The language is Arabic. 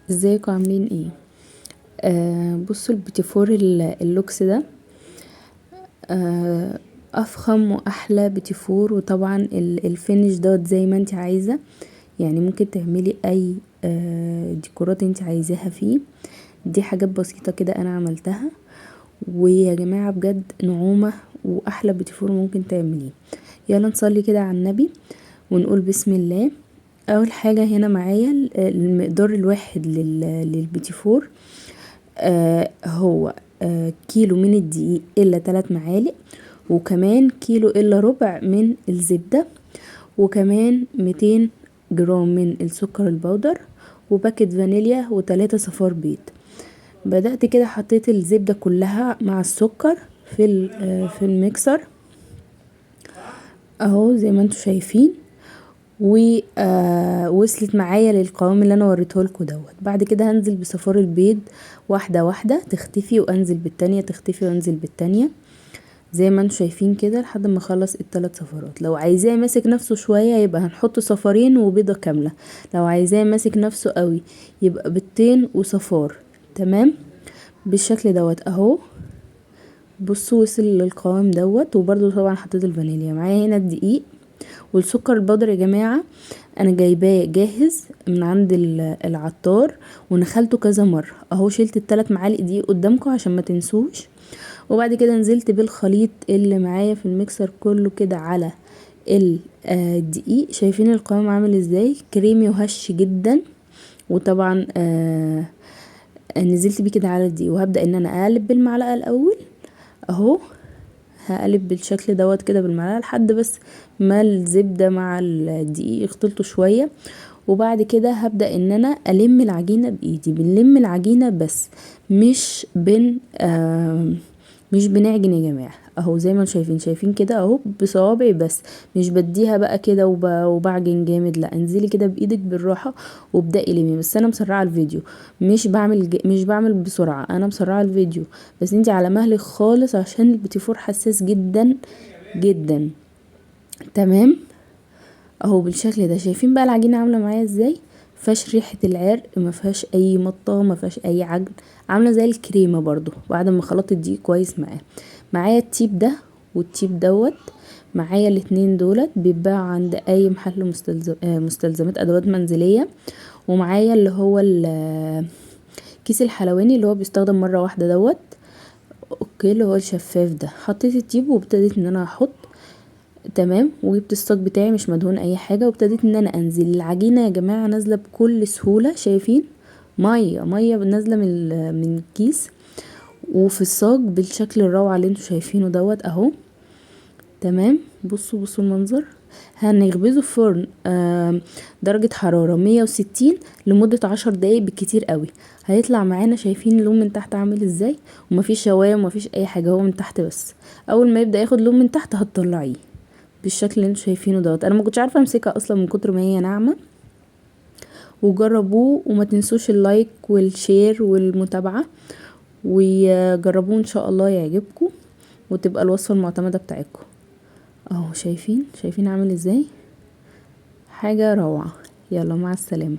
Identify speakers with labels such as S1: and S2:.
S1: ازيكم عاملين ايه؟ بصوا البيتيفور اللوكس ده افخم واحلى بيتيفور، وطبعا الفينش دوت زي ما انت عايزه. يعني ممكن تعملي اي ديكورات انت عايزاها فيه. دي حاجات بسيطه كده انا عملتها، ويا جماعه بجد نعومه واحلى بيتيفور ممكن تعمليه. يلا نصلي كده على النبي ونقول بسم الله. اول حاجه هنا معايا المقدار الواحد للبيتيفور. هو كيلو من الدقيق الا 3 معالق، وكمان كيلو الا ربع من الزبدة، وكمان 200 جرام من السكر البودر، وباكت فانيليا، و3 صفار بيض. بدأت كده حطيت الزبدة كلها مع السكر في الميكسر اهو زي ما انتوا شايفين، ووصلت معايا للقوام اللي انا وريته لكم دوت. بعد كده هنزل بصفار البيض واحده واحده تختفي، وانزل بالتانية تختفي، وانزل بالتانية زي ما انتوا شايفين كده لحد ما اخلص ال3 صفارات. لو عايزاه ماسك نفسه شويه يبقى هنحط صفارين وبيضه كامله، لو عايزاه ماسك نفسه قوي يبقى بيضتين وصفار. تمام بالشكل دوت اهو. بصوا وصل للقوام دوت. وبرده طبعا حطيت الفانيليا معايا هنا الدقيق والسكر البودر. يا جماعه انا جايباه جاهز من عند العطار ونخلته كذا مره اهو. شلت ال3 معالق دي قدامكم عشان ما تنسوش. وبعد كده نزلت بالخليط اللي معايا في الميكسر كله كده على الدقيق. شايفين القوام عامل ازاي؟ كريمي وهش جدا. وطبعا نزلت بيه كده على الدقيق، وهبدأ ان انا اقلب بالمعلقه الاول اهو. هقلب بالشكل دوت كده بالمعلقه لحد بس ما الزبده مع الدقيق يختلطوا شويه. وبعد كده هبدأ ان انا الم العجينه بايدي. بنلم العجينه بس مش مش بنعجن يا جماعه اهو. زي ما انتم شايفين كده اهو بصوابعي بس، مش بديها بقى كده وبعجن جامد. لا، انزلي كده بايدك بالراحه وابدأي لمي. بس انا مسرعه الفيديو، مش بعمل بسرعه، انا مسرعه الفيديو. بس انتي على مهلك خالص عشان البيتيفور حساس جدا جدا. تمام اهو بالشكل ده. شايفين بقى العجينه عامله معايا ازاي؟ مفيهاش ريحه العرق، مفيهاش اي مطه، مفيهاش اي عجن، عامله زي الكريمه برضو بعد ما خلطت الدقيق كويس معايا التيب ده والتيب دوت. معايا الاتنين دولت بيتباعوا عند اي محل مستلزمات ادوات منزليه. ومعايا اللي هو كيس الحلواني اللي هو بيستخدم مره واحده دوت. اوكي اللي هو الشفاف ده. حطيت التيب وابتديت ان انا احط. تمام. وجبت الصاج بتاعي مش مدهون اي حاجه، وابتديت ان انا انزل العجينه يا جماعه نازله بكل سهوله. شايفين ميه نازله من الكيس وفي الصاج بالشكل الروعه اللي انتوا شايفينه دوت اهو. تمام. بصوا المنظر. هنخبزه في فرن درجة حرارة 160 لمدة 10 دقايق بالكتير قوي. هيطلع معانا. شايفين اللون من تحت عامل ازاي؟ ومفيش شوايه ومفيش اي حاجة، هو من تحت بس. اول ما يبدأ ياخد لون من تحت هتطلعيه بالشكل اللي انتوا شايفينه دوت. انا ما كنتش عارفه امسكها اصلا من كتر ما هي ناعمه. وجربوه وما تنسوش اللايك والشير والمتابعه، وجربوه ان شاء الله يعجبكم وتبقى الوصفه المعتمده بتاعتكم اهو. شايفين عامل ازاي؟ حاجه روعه. يلا مع السلامه.